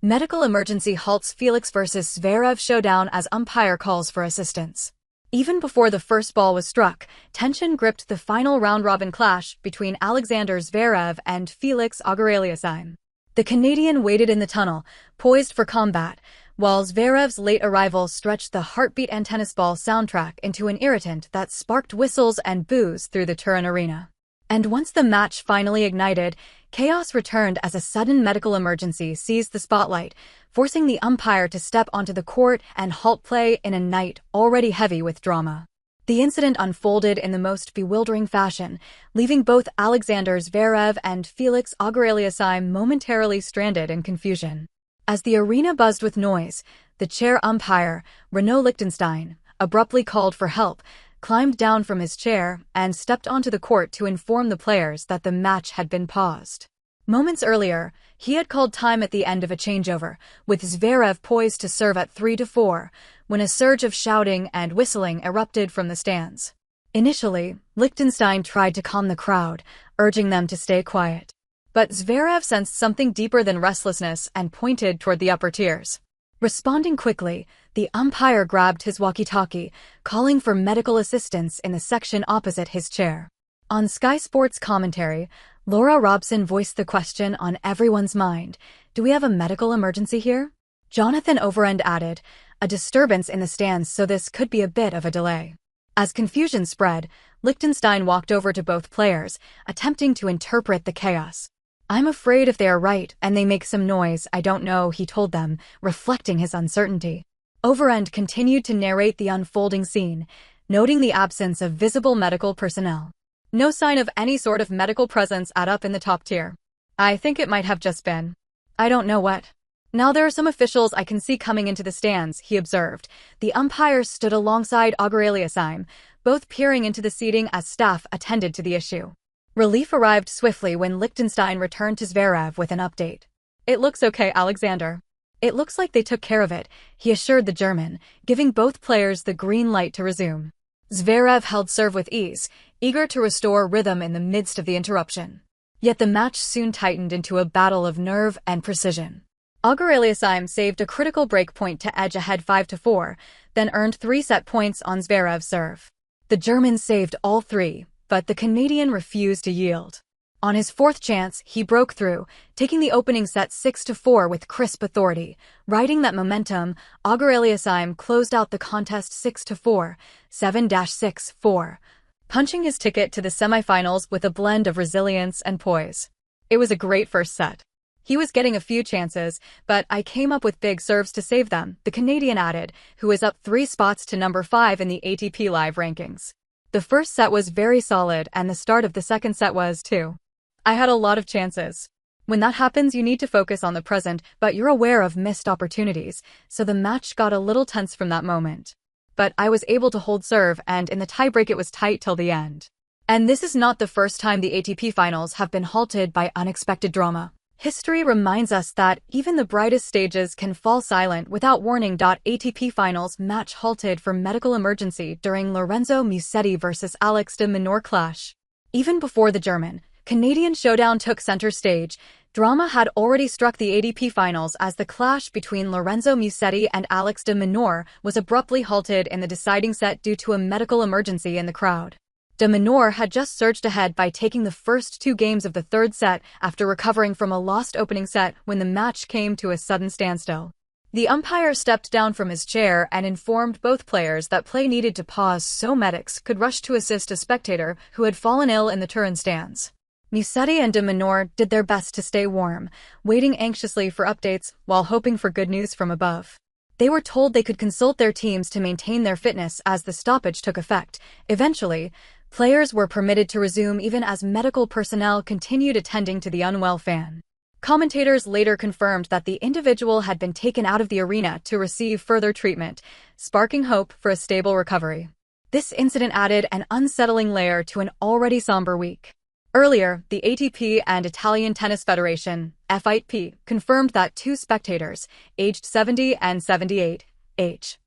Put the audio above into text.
Medical emergency Halts Felix vs Zverev Showdown as umpire calls for assistance. Even before the first ball was struck, tension gripped the final round-robin clash between Alexander Zverev and Felix Auger-Aliassime. The Canadian waited in the tunnel, poised for combat, while Zverev's late arrival stretched the heartbeat and tennis ball soundtrack into an irritant that sparked whistles and boos through the Turin arena. And once the match finally ignited, chaos returned as a sudden medical emergency seized the spotlight, forcing the umpire to step onto the court and halt play in a night already heavy with drama. The incident unfolded in the most bewildering fashion, leaving both Alexander Zverev and Felix Auger-Aliassime momentarily stranded in confusion. As the arena buzzed with noise, the chair umpire, Renaud Lichtenstein, abruptly called for help, climbed down from his chair, and stepped onto the court to inform the players that the match had been paused. Moments earlier, he had called time at the end of a changeover, with Zverev poised to serve at 3-4, when a surge of shouting and whistling erupted from the stands. Initially, Lichtenstein tried to calm the crowd, urging them to stay quiet. But Zverev sensed something deeper than restlessness and pointed toward the upper tiers. Responding quickly, the umpire grabbed his walkie-talkie, calling for medical assistance in the section opposite his chair. On Sky Sports commentary, Laura Robson voiced the question on everyone's mind: "Do we have a medical emergency here?" Jonathan Overend added, "A disturbance in the stands, so this could be a bit of a delay." As confusion spread, Lichtenstein walked over to both players, attempting to interpret the chaos. "I'm afraid if they are right and they make some noise, I don't know," he told them, reflecting his uncertainty. Overend continued to narrate the unfolding scene, noting the absence of visible medical personnel. "No sign of any sort of medical presence up in the top tier. I think it might have just been I don't know what. Now there are some officials I can see coming into the stands," he observed. The umpire stood alongside Auger-Aliassime, both peering into the seating as staff attended to the issue. Relief arrived swiftly when Lichtenstein returned to Zverev with an update. "It looks okay, Alexander. It looks like they took care of it," he assured the German, giving both players the green light to resume. Zverev held serve with ease, eager to restore rhythm in the midst of the interruption. Yet the match soon tightened into a battle of nerve and precision. Auger-Aliassime saved a critical break point to edge ahead 5-4, then earned 3 set points on Zverev's serve. The German saved all 3, but the Canadian refused to yield. On his 4th chance, he broke through, taking the opening set 6-4 with crisp authority. Riding that momentum, Auger-Aliassime closed out the contest 6-4, 7-6-4, punching his ticket to the semifinals with a blend of resilience and poise. "It was a great first set. He was getting a few chances, but I came up with big serves to save them," the Canadian added, who is up 3 spots to number 5 in the ATP Live rankings. "The first set was very solid and the start of the second set was too. I had a lot of chances. When that happens, you need to focus on the present, but you're aware of missed opportunities, so the match got a little tense from that moment. But I was able to hold serve, and in the tiebreak it was tight till the end." And this is not the first time the ATP finals have been halted by unexpected drama. History reminds us that even the brightest stages can fall silent without warning. ATP finals match halted for medical emergency during Lorenzo Musetti vs Alex de Minaur clash. Even before the German-Canadian showdown took center stage, drama had already struck the ATP finals as the clash between Lorenzo Musetti and Alex de Minaur was abruptly halted in the deciding set due to a medical emergency in the crowd. De Minaur had just surged ahead by taking the first 2 games of the 3rd set after recovering from a lost opening set when the match came to a sudden standstill. The umpire stepped down from his chair and informed both players that play needed to pause so medics could rush to assist a spectator who had fallen ill in the Turin stands. Musetti and de Minaur did their best to stay warm, waiting anxiously for updates while hoping for good news from above. They were told they could consult their teams to maintain their fitness as the stoppage took effect. Eventually, players were permitted to resume even as medical personnel continued attending to the unwell fan. Commentators later confirmed that the individual had been taken out of the arena to receive further treatment, sparking hope for a stable recovery. This incident added an unsettling layer to an already somber week. Earlier, the ATP and Italian Tennis Federation, FIP, confirmed that 2 spectators, aged 70 and 78, H.